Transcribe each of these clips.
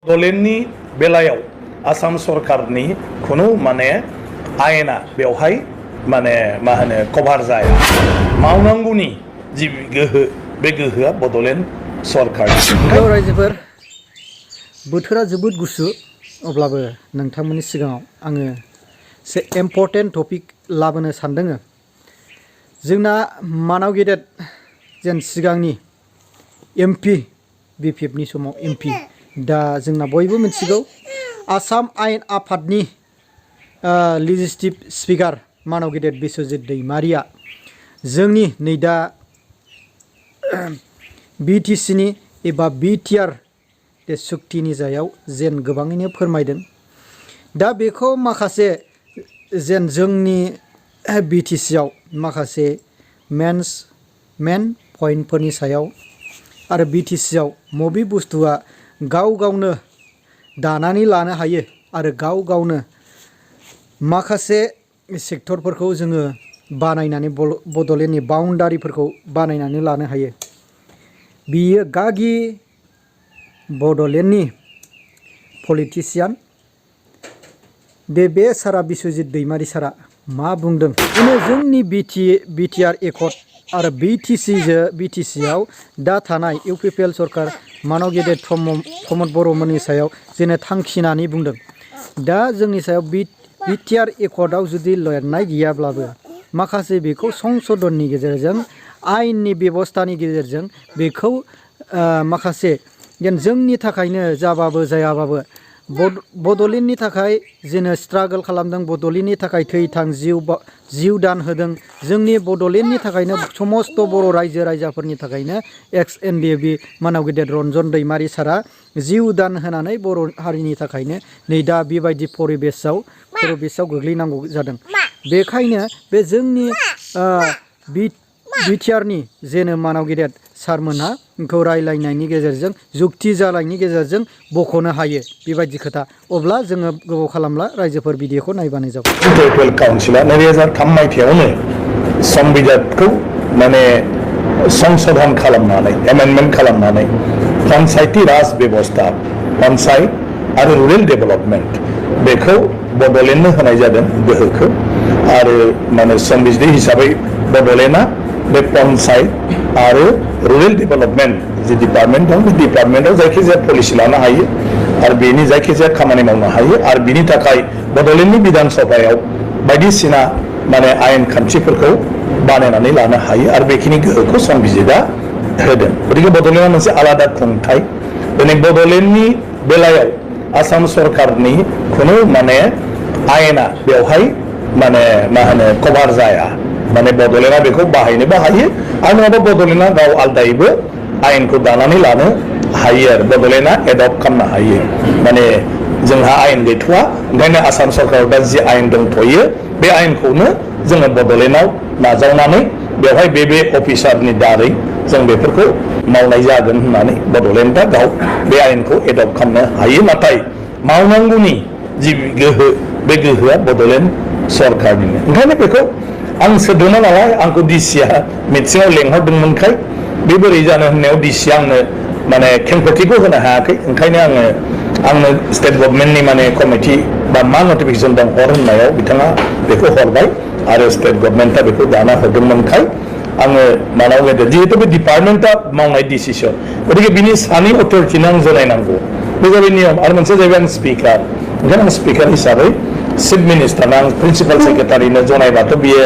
बड'लेण्डनि बेलायाव आसाम सरकारनि खुनु माने आयेना बेवहाय माने मा होनो कभार जाया मावनांगौनि जि गोहो बे गोहोआ बड'लेण्ड सरकार रायजोफोर बोथोरा जोबोद गुसु अब्लाबो नोंथांमोननि सिगाङाव आङो एसे इम्पर्टेन्ट टपिक लाबोनो सानदों जोंना मानाव गेदेर जेन सिगांनि एमपि बिपिएफनि समाव एमपि दा जोंना बयबो मिथिगौ आसाम आयेन आफादनि लेजिस्लेटिभ स्पिकार मानाव गेदेर बिश्वजित दैमारिया जोंनि नै दा BTCनि एबा BTR बे सुक्तिनि सायाव जेन गोबाङैनो फोरमायदों दा बेखौ माखासे जेन जोंनि BTCआव माखासे मेन पइन्टफोरनि सायाव आरो BTCआव मबे बुस्थुआ गाव गावनो दानानै लानो हायो आरो गाव गावनो माखासे सेक्टरफोरखौ जोङो बानायनानै बड'लेण्डनि बाउन्डारिफोरखौ बानायनानै लानो हायो बियो गागि बड'लेण्डनि पलिटिशियान बे सारा बिश्वजित दैमारि सारा मा बुंदों जोंनि BTR एकर्ड आरो BTCआव दा थानाय UPPL सरकार मानाव गेदेर प्रमद बर'मोननि सायाव जेने थांखिनानै बुंदों दा जोंनि सायाव BTR एकर्डआव जुदि लिरनाय गैयाब्लाबो माखासे बेखौ संसदनि गेजेरजों आयेननि बेबस्थानि गेजेरजों बेखौ माखासे जोंनि थाखायनो जाबाबो जायाबाबो बड'लेण्डनि थाखाय जेनो स्ट्रागल खालामदों बड'लेण्डनि थाखाय थै-थां जिउ दान होदों जोंनि बड'लेण्डनि थाखायनो समस्त बर' रायजो राजाफोरनि थाखायनो एक्स NDAB मानाव गेदेर रन्जन दैमारि सारा जिउ दान होनानै बर' हारिनि थाखायनो नै दा बेबायदि परिबेसाव गोग्लैनांगौ जादों बेखायनो बे जोंनि BTRनि जेनो मानाव गेदेर सारमोनहा खौ रायलायनायनि गेजेरजों जुक्ति जालायनि गेजेरजों बख'नो हायो बेबायदि खोथा अब्ला जोङो गोबाव खालामला रायजोफोर भिडिअखौ नायबानो जाबाय ट्राइबेल काउन्सिला 2003 मायथाइयावनो संबिजितखौ माने संशोधन खालामनानै एमेन्डमेन्ट खालामनानै पन्चायती राज बेबस्था पन्चायत आरो रुरेल डेभेलपमेन्ट बेखौ बड'लेण्डनो होनाय जादों गोहोखौ आरो माने संबिजित हिसाबै बड'लेण्डआ बे पन्चायत आरो रुरेल डेभेलपमेन्ट जि डिपार्टमेन्ट दं बे डिपार्टमेन्टआव जायखिजाया पलिसि लानो हायो आरो बेनि जायखिजाया खामानि मावनो हायो आरो बिनि थाखाय बड'लेण्डनि बिधान सभायाव बायदिसिना माने आयेन खान्थिफोरखौ बानायनानै लानो हायो आरो बेखिनि गोहोखौ संबिजितआ होदों गतिके बड'लेण्डआ मोनसे आलादा खुंथाय दिनै बड'लेण्डनि बेलायाव आसाम सरकारनि खुनु माने आयेना बेवहाय माने मा होनो कभार जाया माने बड'लेण्डआ बेखौ बाहायनोबो हायो आरो नङाबा बड'लेण्डआ गाव आलदायैबो आयेनखौ दानानै लानो हायो आरो बड'लेण्डआ एडप्ट खालामनो हायो माने जोंहा आयेन गैथ'वा ओंखायनो आसाम सरकाराव दा जि आयेन दंथ'यो बे आयेनखौनो जोङो बड'लेण्डआव नाजावनानै बेवहाय बे अफिसारनि दारै जों बेफोरखौ मावनाय जागोन होननानै बड'लेण्डआ गाव बे आयेनखौ एडप्ट खालामनो हायो नाथाय मावनांगौनि जि गोहो बे गोहोआ बड'लेण्ड सरकारनिनो ओंखायनो बेखौ आं सोदोंमोन नालाय आंखौ डिसिआ मिटिङाव लेंहरदोंमोनखाय बे बोरै जानो होननायाव डिसिआ आंनो माने खेंफोरथिखौ होनो हायाखै ओंखायनो आंनो स्टेट गभर्नमेन्टनि माने कमिटि बा मा नटिफिकेसन दं हर होननायाव बिथाङा बेखौ हरबाय आरो स्टेट गभर्नमेन्टआ बेखौ दाना हरदोंमोनखाय आङो मानाव गेदेर जिहेतु बे डिपार्टमेन्टआ मावनाय डिसिसन गतिके बिनि सानै अथरिटिनो आं जनायनांगौ बे जाबाय नियम आरो मोनसे जाहैबाय आं स्पिकार ओंखायनो आं स्पिकार हिसाबै चिफ मिनिस्टारनो आं प्रिन्सिपाल सेक्रेटारिनो जनायबाथ' बियो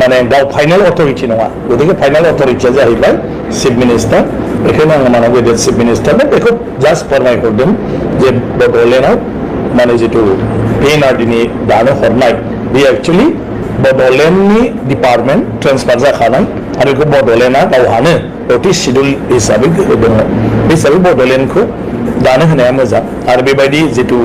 माने गाव फाइनाल अथरिटि नङा गतिके फाइनाल अथरिटिया जाहैबाय चिफ मिनिस्टार बेखायनो आङो मानाव गेदेर चिफ मिनिस्टारनो बेखौ जास्ट फोरमायहरदों जे बड'लेण्डआव माने जिथु PNRDनि दानो हरनाय बे एक्चुवेलि बड'लेण्डनि डिपार्टमेन्ट ट्रेन्सफार जाखानाय आरो बेखौ बड'लेण्डआ गावहानो 30 शिडिउल हिसाबै गोहो दङ बे हिसाबै बड'लेण्डखौ दानो होनाया मोजां आरो बेबायदि जिथु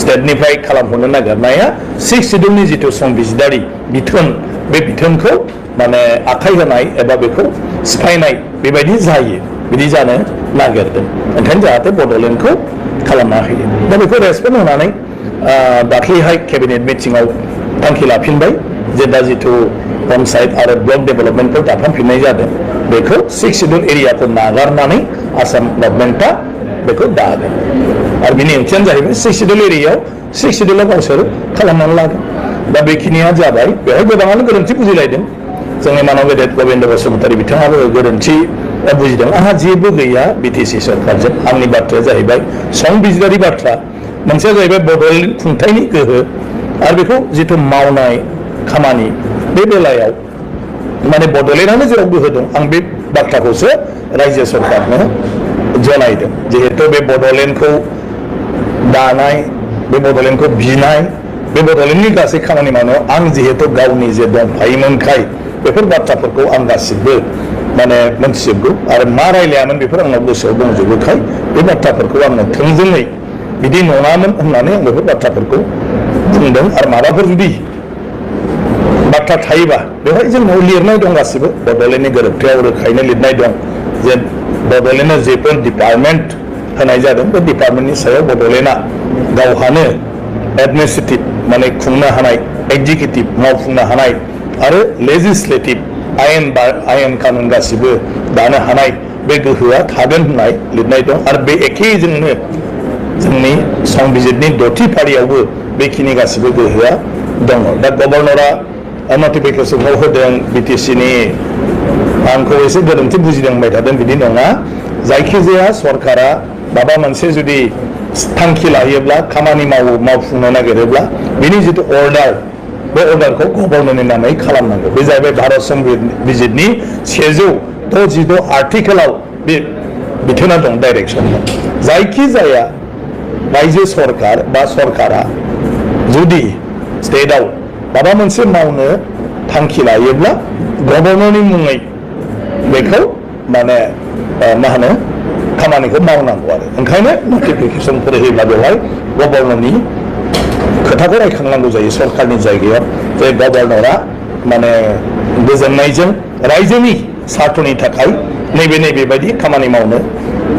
स्टेटनिफ्राय खालामहरनो नागिरनाया 6 शिडिउलनि जिथु संबिजिदारि बिथोन बे बिथोनखौ माने आखाइ होनाय एबा बेखौ सिफायनाय बेबायदि जायो बिदि जानो नागिरदों ओंखायनो जाहाथे बड'लेण्डखौ खालामना होयो दा बेखौ रेसपेक्ट होनानै दाख्लैहाय केबिनेट मिटिङाव थांखि लाफिनबाय जे दा जिथु पन्चायत आरो ब्लक डेभेलपमेन्टखौ दाफामफिननाय जादों बेखौ 6 शिडिउल एरियाखौ नागारनानै आसाम गभर्नमेन्टआ बेखौ दागोन आरो बिनि ओंथियानो जाहैबाय 6 शिडिउल एरियायाव 6 शिडिउलाव गावसोर खालामनानै लादों दा बेखिनिया जाबाय बेवहाय गोबाङानो गोरोन्थि बुजिलायदों जोंनि मानव गेदेर गबिन्द बसुमतारी बिथाङाबो गोरोन्थि बुजिदों आंहा जेबो गैया BTC सरकारजों आंनि बाथ्राया जाहैबाय संबिजिरारि बाथ्रा मोनसेया जाहैबाय बड'लेण्ड खुंथायनि गोहो आरो बेखौ जिथु मावनाय खामानि बे बेलायाव माने बड'लेण्डआनो जेराव गोहो दं आं बे बाथ्राखौसो रायजो सरकारनो जनायदों जिहेतु बे बड'लेण्डखौ दानाय बे बड'लेण्डखौ बिनाय बे बड'लेण्डनि गासै खामानि मावनायाव आं जिहेतु गावनि जे दंफायोमोनखाय बेफोर बाथ्राफोरखौ आं गासिबो माने मोनथिजोबगौ आरो मा रायलायामोन बेफोर आंनाव गोसोआव दंजोबोखाय बे बाथ्राफोरखौ आङो थोंजोङै बिदि नङामोन होननानै आं बेफोर बाथ्राफोरखौ बुंदों आरो माबाफोर जुदि बाथ्रा थायोबा बेवहाय जोंनाव लिरनाय दं गासिबो बड'लेण्डनि गोरोबथायाव रोखायैनो लिरनाय दं जे बड'लेण्डनो जेफोर डिपार्टमेन्ट होनाय जादों बे डिपार्टमेन्टनि सायाव बड'लेण्डआ गावहानो एडमिनिस्ट्रेटिभ माने खुंनो हानाय एक्जिकिउटिभ मावफुंनो हानाय आरो लेजिस्लेटिभ आयेन कानुन गासिबो दानो हानाय बे गोहोआ थागोन होननाय लिरनाय दं आरो बे एखेजोंनो जोंनि संबिजिरनि 6थि फारियावबो बेखिनि गासिबो गोहोआ दङ दा गभर्नरा नटिफिकेसनखौ होदों BTCनि आंखौ एसे गोरोन्थि बुजिदों होनबाय थादों बिदि नङा जायखिजाया सरकारा माबा मोनसे जुदि थांखि लायोब्ला खामानि मावफुंनो नागिरोब्ला बिनि जिथु अर्डार बे अर्डारखौ गभर्नरनि नामै खालामनांगौ बे जाहैबाय भारत संबिजिरनि 162 आर्टिकेलाव बे बिथोना दं डाइरेक्सन जायखिजाया रायजो सरकार बा सरकारा जुदि स्टेटआव माबा मोनसे मावनो थांखि लायोब्ला गभर्नरनि मुङै बेखौ माने मा होनो खामानिखौ मावनांगौ आरो ओंखायनो नटिफिकेसनफोर होयोब्ला बेवहाय गभर्नरनि खोथाखौ रायखांनांगौ जायो सरकारनि जायगायाव जे गभर्नरा माने गोजोननायजों रायजोनि सार्थनि थाखाय नैबे बायदि खामानि मावनो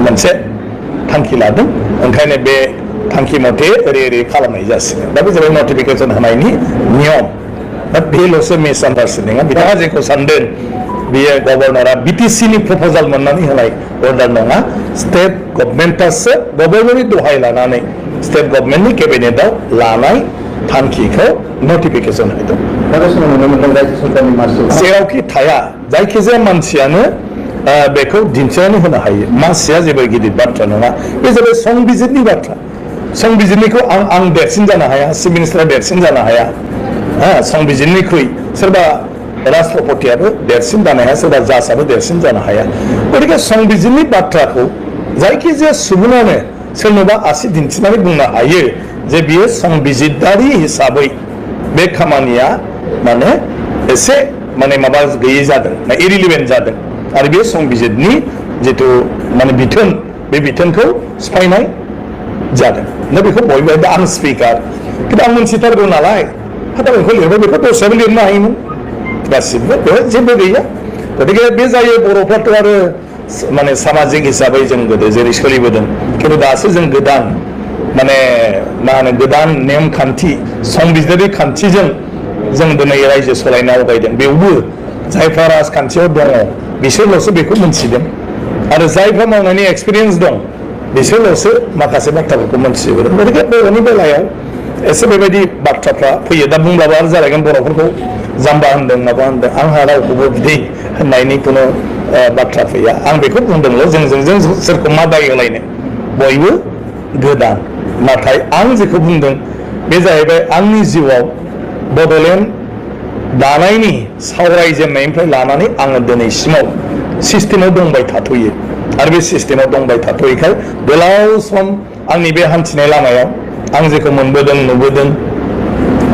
मोनसे थांखि लादों ओंखायनो बे थांखि मथे ओरै खालामनाय जासिगोन दा बे जाबाय नटिफिकेसन होनायनि नियम दा बेल'सो मिसआन्डारस्टेन्डिंआ बिथाङा जेखौ सानदों बेयो गभर्नरा BTCनि प्रप'जाल मोननानै होनाय अर्डार नङा स्टेट गभर्नमेन्टआसो गभर्नरनि दहाय लानानै स्टेट गभर्नमेन्टनि केबिनेटआव लानाय थांखिखौ नटिफिकेसन होदों जेरावखि थाया जायखिजाया मानसियानो बेखौ दिन्थिनानै होनो हायो मानसिया जेबो गिदिर बाथ्रा नङा बे जाबाय संबिजिरनि बाथ्रा संबिजिरनिखौ आं देरसिन जानो हाया चिफ मिनिस्टारा देरसिन जानो हाया संबिजिरनिख्रुइ सोरबा राष्ट्रपतियाबो देरसिन जानो हाया सोरबा जाजआबो देरसिन जानो हाया गतिके संबिजिरनि बाथ्राखौ जायखिजाया सुबुङानो सोरनोबा आसि दिन्थिनानै बुंनो हायो जे बियो संबिजिरारि हिसाबै बे खामानिया माने एसे माने माबा गैयै जादों इरिलिभेन्ट जादों आरो बे संबिजिरनि जिथु माने बिथोन बे बिथोनखौ सिफायनाय जादों दा बेखौ बयबो आं स्पिकार खिन्थु आं मोनथिथारगौ नालाय बेखौ लिरबाय बेखौ दसेबो लिरनो हायोमोन गासिबो बेवहाय जेबो गैया गतिके बे जायो बर'फ्राथ' आरो माने सामाजिक हिसाबै जों गोदो जेरै सोलिबोदों खिन्थु दासो जों गोदान माने मा होनो गोदान नेमखान्थि संबिजिरारि खान्थिजों जों दिनै रायजो सालायनो आवगायदों बेवबो जायफ्रा राजखान्थियाव दङ बिसोरल'सो बेखौ मोनथिदों आरो जायफ्रा मावनायनि एक्सपिरियेन्स दं बिसोरल'सो माखासे बाथ्राफोरखौ मोनथिजोबोदों गतिके बर'नि बेलायाव एसे बेबायदि बाथ्राफ्रा फैयो दा बुंब्लाबो आरो जालायगोन बर'फोरखौ जाम्बा होनदों माबा होनदों आंहा रावखौबो बिदि होननायनि खुनु बाथ्रा फैया आं बेखौ बुंदोंल' जों सोरखौ मा दाय होलायनो बयबो गोदान नाथाय आं जेखौ बुंदों बे जाहैबाय आंनि जिउआव बड'लेण्ड दानायनि सावरायजेननायनिफ्राय लानानै आङो दिनैसिमाव सिस्टेमाव दंबाय थाथ'यो आरो बे सिस्टेमाव दंबाय थाथ'यैखाय गोलाव सम आंनि बे हान्थिनाय लामायाव आं जेखौ मोनबोदों नुबोदों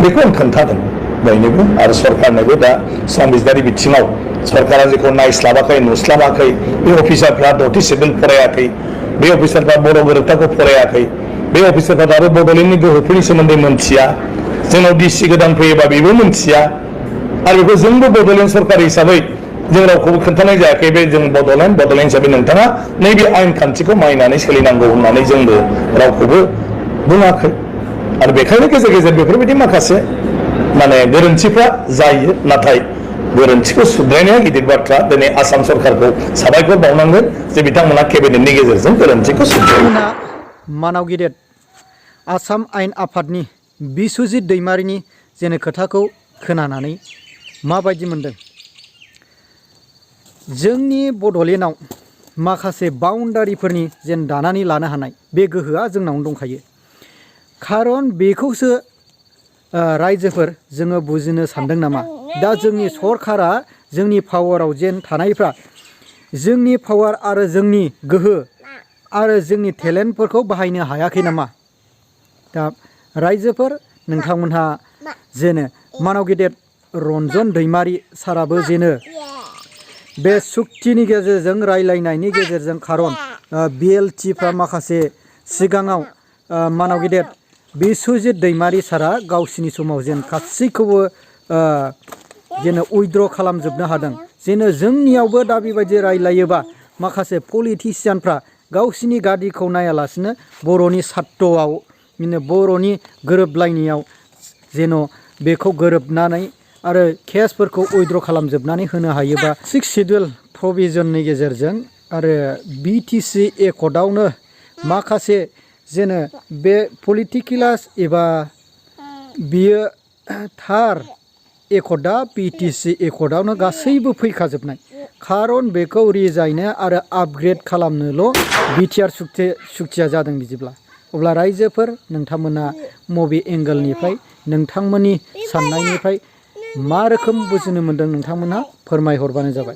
बेखौ आं खोन्थादों बयनोबो आरो सरकारनोबो दा संबिजिरारि बिथिङाव सरकारा जेखौ नायस्लाबाखै नुस्लाबाखै बे अफिसारफ्रा 6थि शिडिउल फरायाखै बे अफिसारफ्रा बर' गोरोबथाखौ फरायाखै बे अफिसारफ्रा दाबो बड'लेण्डनि गोहोफोरनि सोमोन्दै मोनथिया जोंनाव DC गोदान फैयोबा बेबो मोनथिया आरो बेखौ जोंबो बड'लेण्ड सरकार हिसाबै जों रावखौबो खोन्थानाय जायाखै बे जों बड'लेण्ड हिसाबै नोंथाङा नैबे आयेन खान्थिखौ मानिनानै सोलिनांगौ होननानै जोंबो रावखौबो बुङाखै आरो बेखायनो गेजेर गेजेर बेफोरबायदि माखासे माने गोरोन्थिफ्रा जायो नाथाय गोरोन्थिखौ सुद्रायनाया गिदिर बाथ्रा दिनै आसाम सरकारखौ साबायखर बावनांगोन जे बिथांमोना केबिनेटनि गेजेरजों गोरोन्थिखौ सुद्रायो मानाव गेदेर आसाम आयेन आफादनि बिस्वजित दैमारिनि जेने खोथाखौ खोनानानै माबायदि मोनदों? जोंनि बड'लेण्डआव माखासे बाउन्डारिफोरनि जेन दानानै लानो हानाय बे गोहोआ जोंनावनो दंखायो। खारन बेखौसो रायजोफोर जोङो बुजिनो सानदों नामा? दा जोंनि सरकारा जोंनि पावाराव जेन थानायफ्रा जोंनि पावार आरो जोंनि गोहो आरो जोंनि टेलेन्टफोरखौ बाहायनो हायाखै नामा? दा रायजोफोर नोंथांमोनहा जेनो मानाव गेदेर रन्जन दैमारि साराबो जेनो बे सुक्तिनि गेजेरजों रायलायनायनि गेजेरजों खारन बिएलटिफ्रा माखासे सिगाङाव मानाव गेदेर बिस्वजित दैमारि सारा गावसिनि समाव जेन गासैखौबो जेन उइद्र खालामजोबनो हादों। जेन जोंनियावबो दा बेबायदि रायलायोबा माखासे पलिटिसियानफ्रा गावसिनि गादिखौ नायालासिनो बर'नि सात्तआव बर'नि गोरोबलायनायाव जेन बेखौ गोरोबनानै आरो केसफोरखौ उइद्र खालामजोबनानै होनो हायोबा 6 सिडुल प्रभिजननि गेजेरजों आरो बिटिसि एकर्डआवनो माखासे जेनो बे पलिटिकेलास एबा बियो थार एकर्डआ बिटिसि एकर्डआवनो गासैबो फैखाजोबनाय। खारन बेखौ रिजायनो आरो आपग्रेड खालामनोल' बिटिआर सुक्तिया जादों। बिदिब्ला अब्ला रायजोफोर नोंथांमोना मबे एंगोलनिफ्राय नोंथांमोननि साननायनिफ्राय मा रोखोम बुजिनो मोन्दों नोंथांमोनहा फोरमायहरबानो जाबाय।